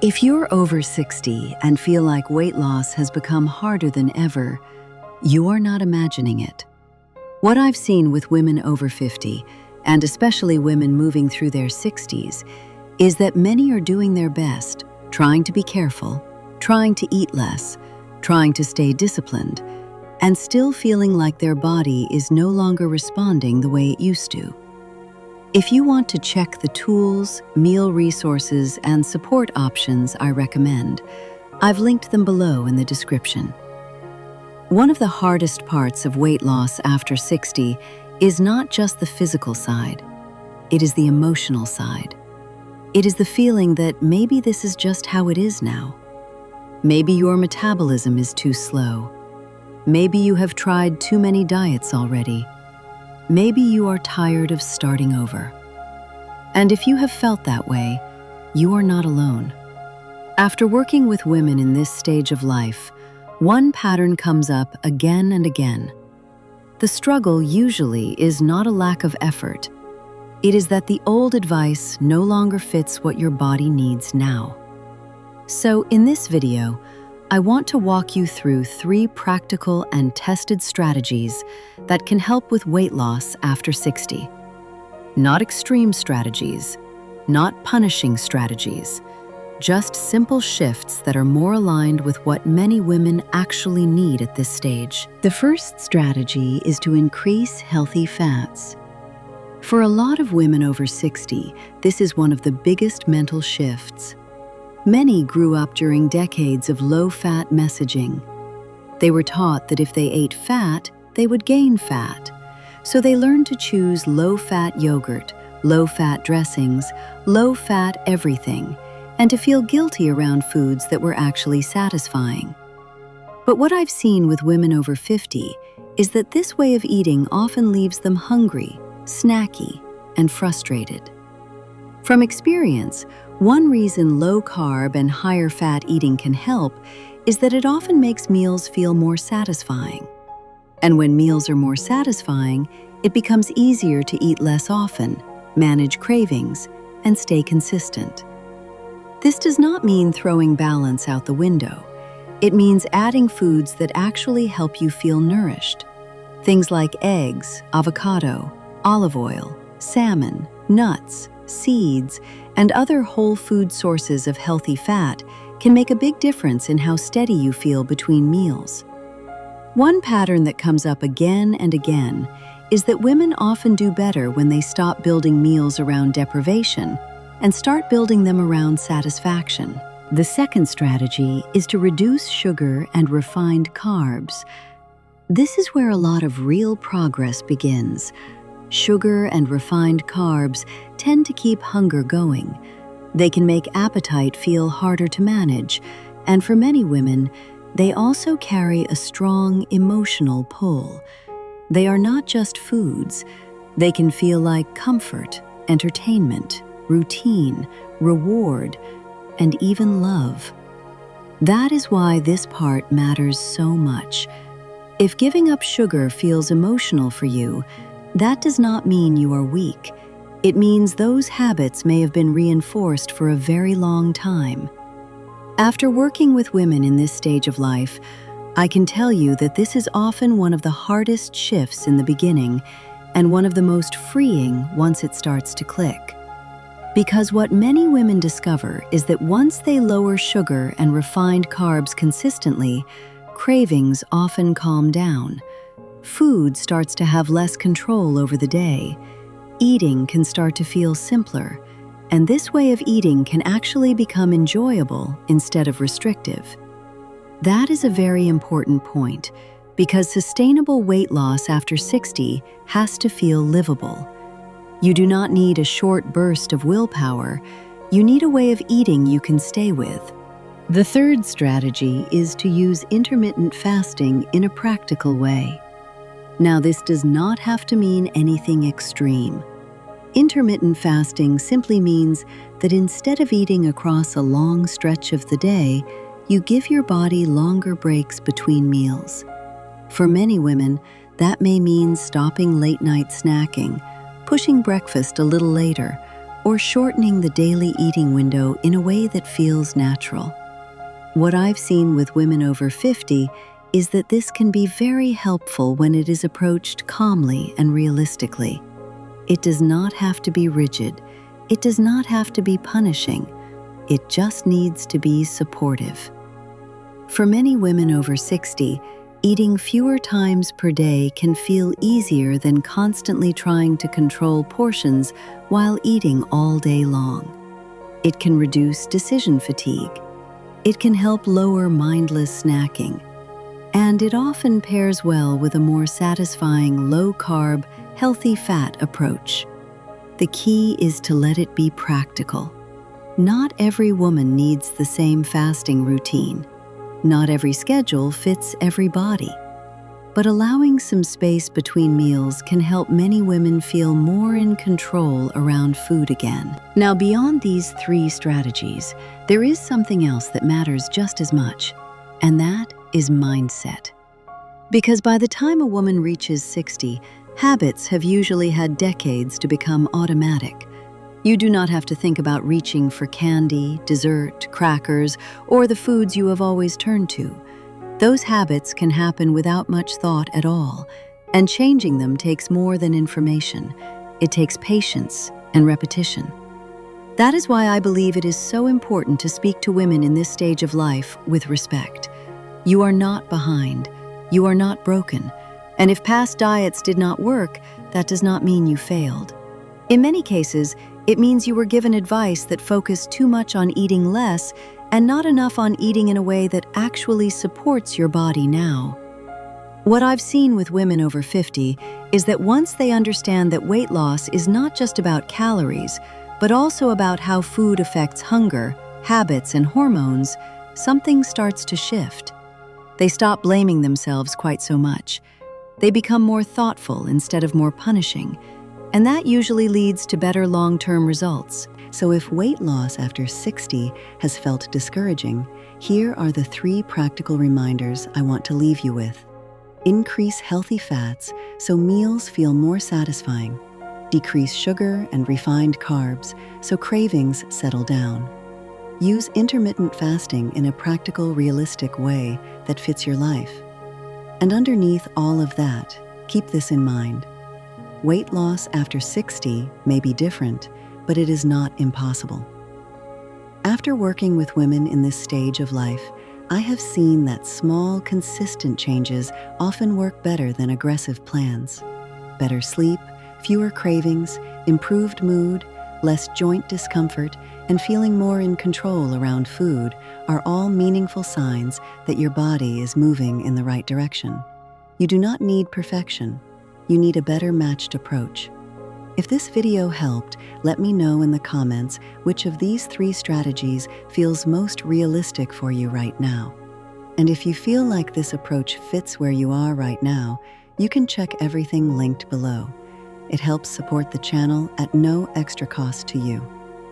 If you're over 60 and feel like weight loss has become harder than ever, you are not imagining it. What I've seen with women over 50, and especially women moving through their 60s, is that many are doing their best, trying to be careful, trying to eat less, trying to stay disciplined, and still feeling like their body is no longer responding the way it used to. If you want to check the tools, meal resources, and support options I recommend, I've linked them below in the description. One of the hardest parts of weight loss after 60 is not just the physical side. It is the emotional side. It is the feeling that maybe this is just how it is now. Maybe your metabolism is too slow. Maybe you have tried too many diets already. Maybe you are tired of starting over. And if you have felt that way, you are not alone. After working with women in this stage of life, one pattern comes up again and again. The struggle usually is not a lack of effort. It is that the old advice no longer fits what your body needs now. So in this video, I want to walk you through 3 practical and tested strategies that can help with weight loss after 60. Not extreme strategies, not punishing strategies, just simple shifts that are more aligned with what many women actually need at this stage. The first strategy is to increase healthy fats. For a lot of women over 60, this is one of the biggest mental shifts. Many grew up during decades of low-fat messaging. They were taught that if they ate fat, they would gain fat. So they learned to choose low-fat yogurt, low-fat dressings, low-fat everything, and to feel guilty around foods that were actually satisfying. But what I've seen with women over 50 is that this way of eating often leaves them hungry, snacky, and frustrated. From experience, one reason low-carb and higher-fat eating can help is that it often makes meals feel more satisfying. And when meals are more satisfying, it becomes easier to eat less often, manage cravings, and stay consistent. This does not mean throwing balance out the window. It means adding foods that actually help you feel nourished. Things like eggs, avocado, olive oil, salmon, nuts, seeds, and other whole food sources of healthy fat can make a big difference in how steady you feel between meals. One pattern that comes up again and again is that women often do better when they stop building meals around deprivation and start building them around satisfaction. The second strategy is to reduce sugar and refined carbs. This is where a lot of real progress begins. Sugar and refined carbs tend to keep hunger going. They can make appetite feel harder to manage, and for many women, they also carry a strong emotional pull. They are not just foods. They can feel like comfort, entertainment, routine, reward, and even love. That is why this part matters so much. If giving up sugar feels emotional for you, that does not mean you are weak. It means those habits may have been reinforced for a very long time. After working with women in this stage of life, I can tell you that this is often one of the hardest shifts in the beginning and one of the most freeing once it starts to click. Because what many women discover is that once they lower sugar and refined carbs consistently, cravings often calm down. Food starts to have less control over the day. Eating can start to feel simpler, and this way of eating can actually become enjoyable instead of restrictive. That is a very important point, because sustainable weight loss after 60 has to feel livable. You do not need a short burst of willpower. You need a way of eating you can stay with. The third strategy is to use intermittent fasting in a practical way. Now, this does not have to mean anything extreme. Intermittent fasting simply means that instead of eating across a long stretch of the day, you give your body longer breaks between meals. For many women, that may mean stopping late-night snacking, pushing breakfast a little later, or shortening the daily eating window in a way that feels natural. What I've seen with women over 50 is that this can be very helpful when it is approached calmly and realistically. It does not have to be rigid. It does not have to be punishing. It just needs to be supportive. For many women over 60, eating fewer times per day can feel easier than constantly trying to control portions while eating all day long. It can reduce decision fatigue. It can help lower mindless snacking. And it often pairs well with a more satisfying low-carb, healthy fat approach. The key is to let it be practical. Not every woman needs the same fasting routine. Not every schedule fits every body. But allowing some space between meals can help many women feel more in control around food again. Now, beyond these 3 strategies, there is something else that matters just as much, and that is mindset. Because by the time a woman reaches 60, habits have usually had decades to become automatic. You do not have to think about reaching for candy, dessert, crackers, or the foods you have always turned to. Those habits can happen without much thought at all, and changing them takes more than information. It takes patience and repetition. That is why I believe it is so important to speak to women in this stage of life with respect. You are not behind. You are not broken. And if past diets did not work, that does not mean you failed. In many cases, it means you were given advice that focused too much on eating less and not enough on eating in a way that actually supports your body now. What I've seen with women over 50 is that once they understand that weight loss is not just about calories, but also about how food affects hunger, habits, and hormones, something starts to shift. They stop blaming themselves quite so much. They become more thoughtful instead of more punishing, and that usually leads to better long-term results. So if weight loss after 60 has felt discouraging, here are the 3 practical reminders I want to leave you with. Increase healthy fats so meals feel more satisfying. Decrease sugar and refined carbs so cravings settle down. Use intermittent fasting in a practical, realistic way that fits your life. And underneath all of that, keep this in mind. Weight loss after 60 may be different, but it is not impossible. After working with women in this stage of life, I have seen that small, consistent changes often work better than aggressive plans. Better sleep, fewer cravings, improved mood, less joint discomfort, and feeling more in control around food are all meaningful signs that your body is moving in the right direction. You do not need perfection. You need a better matched approach. If this video helped, let me know in the comments which of these 3 strategies feels most realistic for you right now. And if you feel like this approach fits where you are right now, you can check everything linked below. It helps support the channel at no extra cost to you.